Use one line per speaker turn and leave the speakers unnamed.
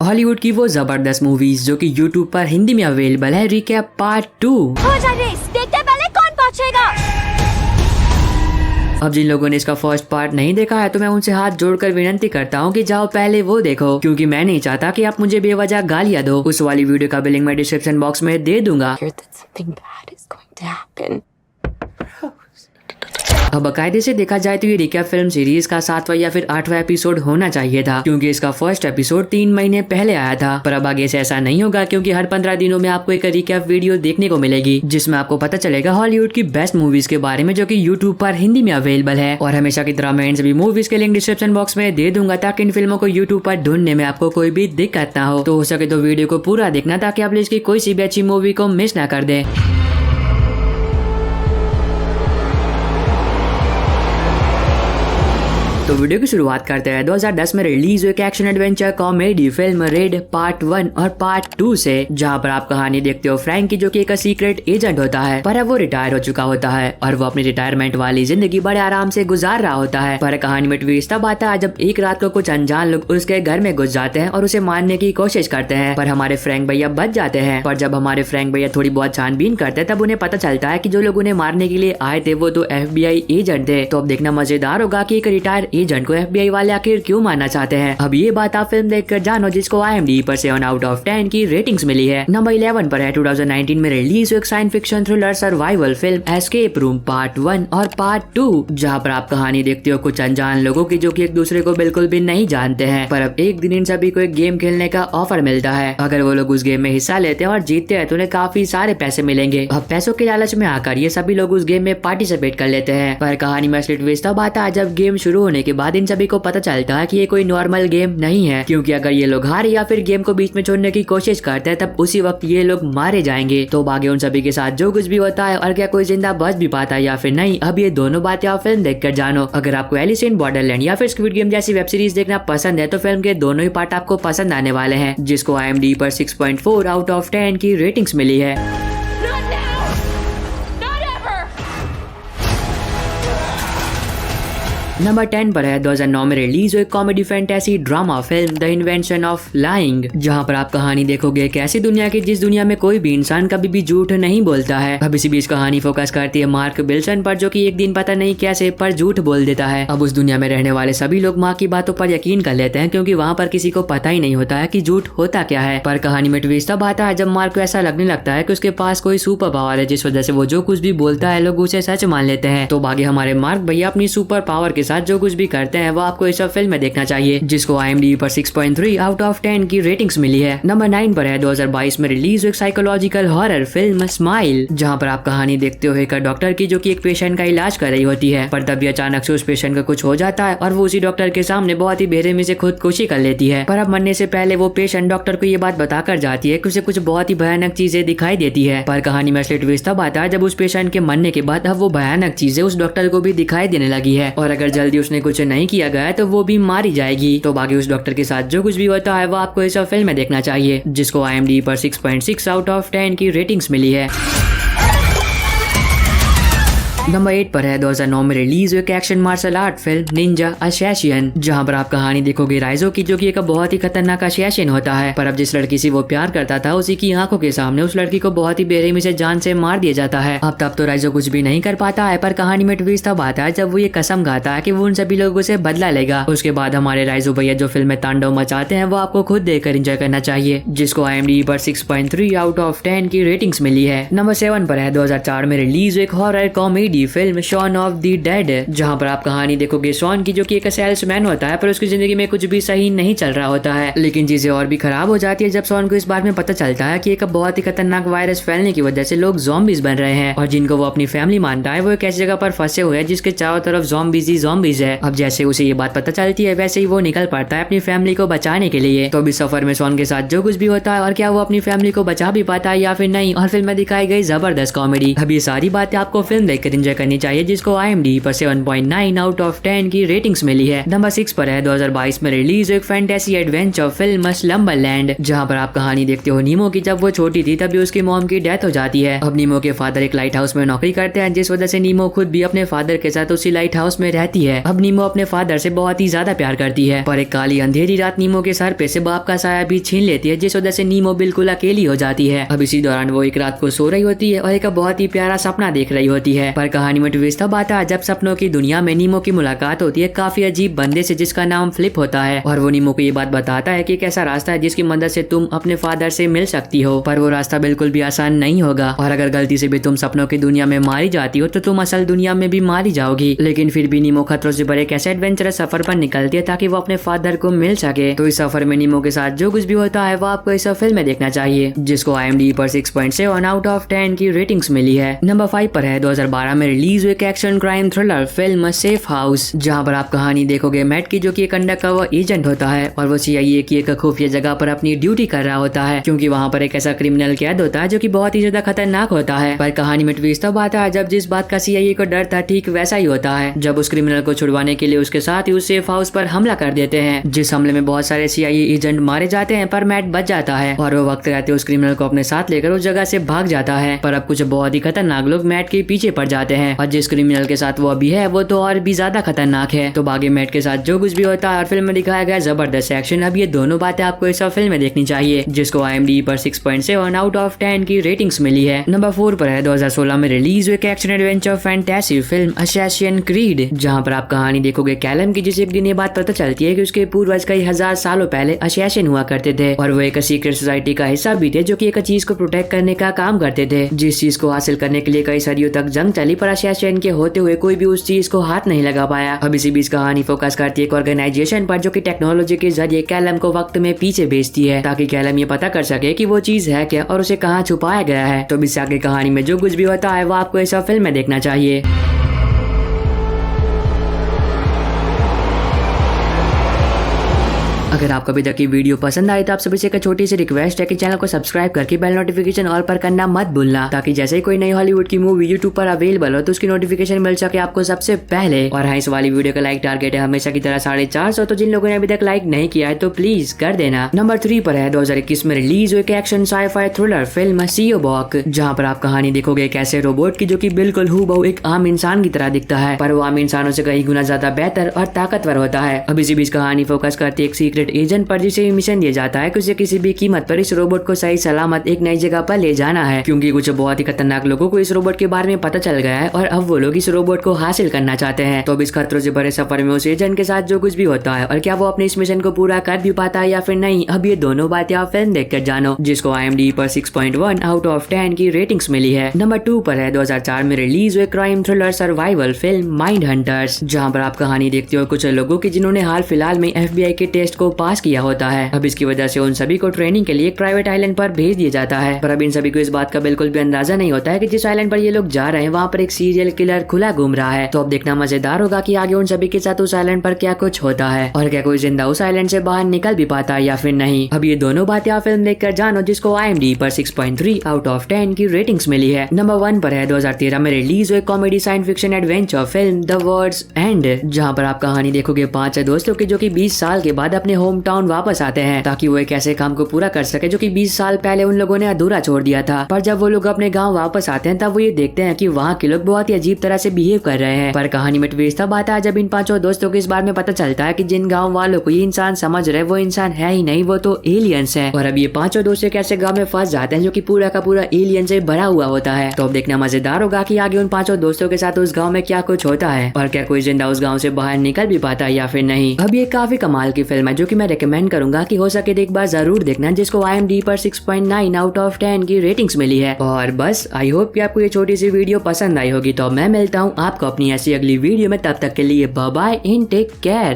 Hollywood की वो जबरदस्त मूवीज जो कि यूट्यूब पर हिंदी में अवेलेबल है, रिकैप पार्ट 2।
हो जा रेस, देखते हैं पहले कौन पहुंचेगा।
अब जिन लोगों ने इसका फर्स्ट पार्ट नहीं देखा है तो मैं उनसे हाथ जोड़कर विनती करता हूँ कि जाओ पहले वो देखो, क्योंकि मैं नहीं चाहता कि आप मुझे बेवजह गालियां दो। उस वाली वीडियो का भी लिंक मैं डिस्क्रिप्शन बॉक्स में दे दूंगा। अब बाकायदे से देखा जाए तो ये रिकैप फिल्म सीरीज का 7वां या फिर 8वां एपिसोड होना चाहिए था, क्योंकि इसका फर्स्ट एपिसोड 3 महीने पहले आया था। पर अब आगे से ऐसा नहीं होगा, क्योंकि हर 15 दिनों में आपको एक रिकैप वीडियो देखने को मिलेगी, जिसमें आपको पता चलेगा हॉलीवुड की बेस्ट मूवीज के बारे में, जो कि यूट्यूब पर हिंदी में अवेलेबल है। और हमेशा की तरह मैं इन सभी मूवीज के लिंक डिस्क्रिप्शन बॉक्स में दे दूंगा, ताकि इन फिल्मों को यूट्यूब पर ढूंढने में आपको कोई भी दिक्कत ना हो। तो हो सके तो वीडियो को पूरा देखना, ताकि आप इसकी कोई सी भी अच्छी मूवी को मिस ना कर दे। तो वीडियो की शुरुआत करते हैं 2010 में रिलीज हुई action adventure comedy film red part 1 और पार्ट 2 से, जहां पर आप कहानी देखते हो फ्रैंक की, जो कि एक सीक्रेट एजेंट होता है, पर अब वो रिटायर हो चुका होता है और वो अपनी रिटायरमेंट वाली जिंदगी बड़े आराम से गुजार रहा होता है। पर कहानी में ट्विस्ट तब आता है जब एक रात को कुछ अनजान लोग उसके घर में घुस जाते हैं और उसे मारने की कोशिश करते हैं, पर हमारे फ्रैंक भैया बच जाते हैं। पर जब हमारे फ्रैंक भैया थोड़ी बहुत छानबीन करते हैं, तब उन्हें पता चलता है कि जो लोग उन्हें मारने के लिए आए थे वो तो FBI एजेंट थे। तो अब देखना मजेदार होगा कि एक रिटायर एजेंट को FBI वाले आखिर क्यों मारना चाहते हैं। अब ये बात आप फिल्म देखकर जानो, जिसको IMDb पर 7/10 की रेटिंग्स मिली है। नंबर 11 पर है 2019 में रिलीज एक science fiction thriller survival film escape room part 1 और पार्ट 2, जहाँ पर आप कहानी देखते हो कुछ अनजान लोगों की, जो कि एक दूसरे को बिल्कुल भी नहीं जानते हैं। पर अब एक दिन इन सभी को एक गेम खेलने का ऑफर मिलता है। अगर वो लोग उस गेम में हिस्सा लेते हैं और जीतते हैं तो उन्हें काफी सारे पैसे मिलेंगे। अब पैसों के लालच में आकर ये सभी लोग उस गेम में पार्टिसिपेट कर लेते हैं। पर कहानी में असली ट्विस्ट तब आता है जब गेम शुरू होने के बाद इन सभी को पता चलता है कि ये कोई नॉर्मल गेम नहीं है, क्योंकि अगर ये लोग हारे या फिर गेम को बीच में छोड़ने की कोशिश करते हैं, तब उसी वक्त ये लोग मारे जाएंगे। तो आगे उन सभी के साथ जो कुछ भी होता है और क्या कोई जिंदा बच भी पाता है या फिर नहीं, अब ये दोनों बातें आप फिल्म देखकर जानो। अगर आपको एलिस इन बॉर्डरलैंड या फिर स्क्विड गेम जैसी वेब सीरीज देखना पसंद है तो फिल्म के दोनों ही पार्ट आपको पसंद आने वाले हैं, जिसको IMDb पर 6.4/10 की रेटिंग्स मिली है। नंबर 10 पर है 2009 में रिलीज हुई comedy fantasy drama film the invention of lying, जहां पर आप कहानी देखोगे एक ऐसी दुनिया की जिस दुनिया में कोई भी इंसान कभी भी झूठ नहीं बोलता है। अब इसी बीच कहानी फोकस करती है मार्क विल्सन पर, जो कि एक दिन पता नहीं कैसे पर झूठ बोल देता है। अब उस दुनिया में रहने वाले सभी लोग माँ की बातों पर यकीन कर लेते हैं, क्योंकि वहाँ पर किसी को पता ही नहीं होता है कि झूठ होता क्या है। पर कहानी में ट्विस्ट तब आता है जब मार्क को ऐसा लगने लगता है कि उसके पास कोई सुपर पावर है, जिस वजह से वो जो कुछ भी बोलता है लोग उसे सच मान लेते हैं। तो आगे हमारे मार्क भैया अपनी सुपर पावर के साथ जो कुछ भी करते हैं वो आपको इस फिल्म में देखना चाहिए, जिसको IMDb पर 6.3/10 की रेटिंग्स मिली है। नंबर 9 पर है 2022 में रिलीज एक साइकोलॉजिकल हॉरर फिल्म स्माइल, जहां पर आप कहानी देखते हो एक डॉक्टर की, जो कि एक पेशेंट का इलाज कर रही होती है, पर तभी अचानक से उस पेशेंट का कुछ हो जाता है और वो उसी डॉक्टर के सामने बहुत ही बेरहमी से खुदकुशी कर लेती है। पर अब मरने से पहले वो पेशेंट डॉक्टर को ये बात बताकर जाती है कि उसे कुछ बहुत ही भयानक चीजें दिखाई देती है। पर कहानी में असली ट्विस्ट तब आता है जब उस पेशेंट के मरने के बाद अब वो भयानक चीजें उस डॉक्टर को भी दिखाई देने लगी है, और अगर जल्दी उसने कुछ नहीं किया गया तो वो भी मारी जाएगी। तो बाकी उस डॉक्टर के साथ जो कुछ भी होता है वो आपको इस फिल्म में देखना चाहिए, जिसको IMDb पर 6.6/10 की रेटिंग्स मिली है। नंबर 8 पर है 2009 में रिलीज एक action martial art film ninja assassin, जहां पर आप कहानी देखोगे राइजो की, जो कि एक बहुत ही खतरनाक असैसिन होता है। पर अब जिस लड़की से वो प्यार करता था उसी की आंखों के सामने उस लड़की को बहुत ही बेरहमी से जान से मार दिया जाता है। अब तब तो राइजो कुछ भी नहीं कर पाता है, पर कहानी में ट्विस्ट तब आता है जब वो ये कसम खाता है कि वो उन सभी लोगों से बदला लेगा। उसके बाद हमारे राइजो भैया जो फिल्म में तांडव मचाते हैं वो आपको खुद देखकर एंजॉय करना चाहिए, जिसको IMDb पर 6.3/10 की रेटिंग्स मिली है। नंबर 7 पर है 2004 में रिलीज एक horror comedy film Shaun of the Dead, जहां पर आप कहानी देखोगे शॉन की, जो कि एक सेल्समैन होता है, पर उसकी जिंदगी में कुछ भी सही नहीं चल रहा होता है। लेकिन चीजें और भी खराब हो जाती है जब शॉन को इस बारे में पता चलता है कि एक बहुत ही खतरनाक वायरस फैलने की वजह से लोग ज़ॉम्बीज बन रहे हैं, और जिनको वो अपनी फैमिली मानता है वो एक ऐसी जगह पर फंसे हुए हैं जिसके चारों तरफ ज़ॉम्बीज है। अब जैसे उसे ये बात पता चलती है वैसे ही वो निकल पड़ता है अपनी फैमिली को बचाने के लिए। तो अभी सफर में शॉन के साथ जो कुछ भी होता है और क्या वो अपनी फैमिली को बचा भी पाता है या फिर नहीं, और फिल्म में दिखाई गई जबरदस्त कॉमेडी। अब ये सारी बातें आपको फिल्म देखकर एंजॉय करनी चाहिए, जिसको IMDb पर 7.9 आउट ऑफ 10 की रेटिंग्स मिली है। नंबर 6 पर है 2022 में रिलीज एक फैंटेसी एडवेंचर फिल्म स्लम्बरलैंड, जहाँ पर आप कहानी देखते हो नीमो की। जब वो छोटी थी तभी उसकी मॉम की डेथ हो जाती है। अब नीमो के फादर एक लाइट हाउस में नौकरी करते हैं, जिस वजह से नीमो खुद भी अपने फादर के साथ उसी लाइट हाउस में रहती है। अब नीमो अपने फादर से बहुत ही ज्यादा प्यार करती है, पर एक काली अंधेरी रात नीमो के सर पे से बाप का साया भी छीन लेती है, जिस वजह से नीमो बिल्कुल अकेली हो जाती है। अब इसी दौरान वो एक रात को सो रही होती है और एक बहुत ही प्यारा सपना देख रही होती है, पर कहानी में ट्विस्ट तब आता है जब सपनों की दुनिया में नीमो की मुलाकात होती है काफी अजीब बंदे से, जिसका नाम फ्लिप होता है। और वो नीमो को ये बात बताता है कि एक ऐसा रास्ता है जिसकी मदद से तुम अपने फादर से मिल सकती हो, पर वो रास्ता बिल्कुल भी आसान नहीं होगा, और अगर गलती से भी तुम सपनों की दुनिया में मारी जाती हो तो तुम असल दुनिया में भी मारी जाओगी। लेकिन फिर भी नीमो खतरों से भरे एक ऐसे एडवेंचरस सफर पर निकलती है ताकि वो अपने फादर को मिल सके। तो इस सफर में नीमो के साथ जो कुछ भी होता है वो आपको इस फिल्म में देखना चाहिए, जिसको IMDb पर 6.7 आउट ऑफ 10 की रेटिंग्स मिली है। नंबर 5 पर है 2012 में रिलीज हुई एक action crime thriller film safe house, जहाँ पर आप कहानी देखोगे मैट की, जो कि एक अंडरकवर एजेंट होता है और वो CIA की एक खुफिया जगह पर अपनी ड्यूटी कर रहा होता है, क्योंकि वहाँ पर एक ऐसा क्रिमिनल कैद होता है जो कि बहुत ही ज्यादा खतरनाक होता है। पर कहानी में ट्विस्ट तब आता है जब जिस बात का CIA को डर था ठीक वैसा ही होता है, जब उस क्रिमिनल को छुड़वाने के लिए उसके साथ ही उस सेफ हाउस पर हमला कर देते हैं, जिस हमले में बहुत सारे CIA एजेंट मारे जाते हैं, पर मैट बच जाता है और वो वक्त रहते उस क्रिमिनल को अपने साथ लेकर उस जगह से भाग जाता है। पर अब कुछ बहुत ही खतरनाक लोग मैट के पीछे पड़ जाते हैं और जिस क्रिमिनल के साथ वो अभी है वो तो और भी ज्यादा खतरनाक है। तो भागे मैट के साथ जो कुछ भी होता है और फिल्म में दिखाया गया जबरदस्त एक्शन, अब ये दोनों बातें आपको इस फिल्म में देखनी चाहिए, जिसको IMDb पर 6.7 आउट ऑफ 10 की रेटिंग्स मिली है। नंबर 4 पर है 2016 में रिलीज हुई एक action adventure fantasy film assassin creed, जहाँ पर आप कहानी देखोगे कैलम की, जिसे एक दिन ये बात पता चलती है कि उसके पूर्वज कई हजार सालों पहले असैसिन हुआ करते थे और वो एक सीक्रेट सोसाइटी का हिस्सा भी थे, जो कि एक चीज को प्रोटेक्ट करने का काम करते थे, जिस चीज को हासिल करने के लिए कई सदियों तक जंग चली, पर असैसिन के होते हुए कोई भी उस चीज को हाथ नहीं लगा पाया। अब इसी बीच कहानी फोकस करती है एक ऑर्गेनाइजेशन पर, जो कि टेक्नोलॉजी के जरिए कैलम को वक्त में पीछे भेजती है, ताकि कैलम ये पता कर सके कि वो चीज है क्या और उसे कहाँ छुपाया गया है। तो इस आगे कहानी में जो कुछ भी होता है वो आपको इस फिल्म में देखना चाहिए। अगर आपको अभी तक की वीडियो पसंद आई तो आप सभी से एक छोटी सी रिक्वेस्ट है कि चैनल को सब्सक्राइब करके बेल नोटिफिकेशन ऑल पर करना मत भूलना, ताकि जैसे ही कोई नई हॉलीवुड की मूवी यूट्यूब पर अवेलेबल हो तो उसकी नोटिफिकेशन मिल सके आपको सबसे पहले। और हाँ, इस वाली वीडियो का लाइक टारगेट है हमेशा की तरह 450, तो जिन लोगों ने अभी तक लाइक नहीं किया है तो प्लीज कर देना। नंबर 3 पर है 2021 में रिलीज हुई एक्शन साई-फाई थ्रिलर फिल्म सियोबॉक, जहाँ पर आप कहानी देखोगे एक ऐसे रोबोट की जो कि बिल्कुल हूबहू एक आम इंसान की तरह दिखता है, पर वो आम इंसानों से कई गुना ज्यादा बेहतर और ताकतवर होता है। अब इसी बीच कहानी फोकस करती है एक सीक्रेट एजेंट पर, जिसे मिशन दिया जाता है कि उसे किसी भी कीमत पर इस रोबोट को सही सलामत एक नई जगह पर ले जाना है, क्योंकि कुछ बहुत ही खतरनाक लोगों को इस रोबोट के बारे में पता चल गया है और अब वो लोग इस रोबोट को हासिल करना चाहते हैं। तो अब इस खतरों से भरे सफर में उस एजेंट के साथ जो कुछ भी होता है और क्या वो अपने इस मिशन को पूरा कर भी पाता है या फिर नहीं, अब ये दोनों बातें आप फिल्म देखकर जानो, जिसको IMDb पर 6.1 आउट ऑफ 10 की रेटिंग्स मिली है। नंबर 2 पर है 2004 में रिलीज हुए crime thriller survival film mind hunters, जहाँ पर आप कहानी देखते हो कुछ लोगों की जिन्होंने हाल फिलहाल में FBI के टेस्ट को पास किया होता है। अब इसकी वजह से उन सभी को ट्रेनिंग के लिए एक प्राइवेट आइलैंड पर भेज दिया जाता है, पर अब इन सभी को इस बात का बिल्कुल भी अंदाजा नहीं होता है कि जिस आइलैंड पर ये लोग जा रहे हैं वहाँ पर एक सीरियल किलर खुला घूम रहा है। तो अब देखना मजेदार होगा कि आगे उन सभी के साथ उस आइलैंड पर क्या कुछ होता है और क्या कोई जिंदा उस आइलैंड से बाहर निकल भी पाता है या फिर नहीं। अब ये दोनों बातें आप फिल्म देखकर जानो, जिसको IMDb पर 6.3 आउट ऑफ 10 की रेटिंग्स मिली है। नंबर 1 पर है 2013 में रिलीज हुए comedy science fiction adventure film the World's End, जहाँ पर आप कहानी देखोगे 5 दोस्तों की जो कि 20 साल के बाद अपने होम टाउन वापस आते हैं ताकि वो एक ऐसे काम को पूरा कर सके जो कि 20 साल पहले उन लोगों ने अधूरा छोड़ दिया था। पर जब वो लोग अपने गांव वापस आते हैं तब वो ये देखते हैं कि वहाँ के लोग बहुत ही अजीब तरह से बिहेव कर रहे हैं। पर कहानी में ट्विस्ट तब आता है जब इन 5 दोस्तों को इस बारे में पता चलता है कि जिन गाँव वालों को ये इंसान समझ रहे वो इंसान है ही नहीं, वो तो एलियंस है। और अब ये 5 दोस्त एक ऐसे गाँव में फंस जाते हैं जो की पूरा का पूरा एलियन से भरा हुआ होता है। तो अब देखना मजेदार होगा कि आगे उन 5 दोस्तों के साथ उस गाँव में क्या कुछ होता है और क्या कोई जिंदा उस गाँव से बाहर निकल भी पाता है या फिर नहीं। अब ये काफी कमाल की फिल्म है जो की मैं रिकमेंड करूंगा कि हो सके एक बार जरूर देखना, जिसको IMDb पर 6.9 आउट ऑफ 10 की रेटिंग्स मिली है। और बस आई होप कि आपको ये छोटी सी वीडियो पसंद आई होगी। तो मैं मिलता हूँ आपको अपनी ऐसी अगली वीडियो में, तब तक के लिए bye bye and take care.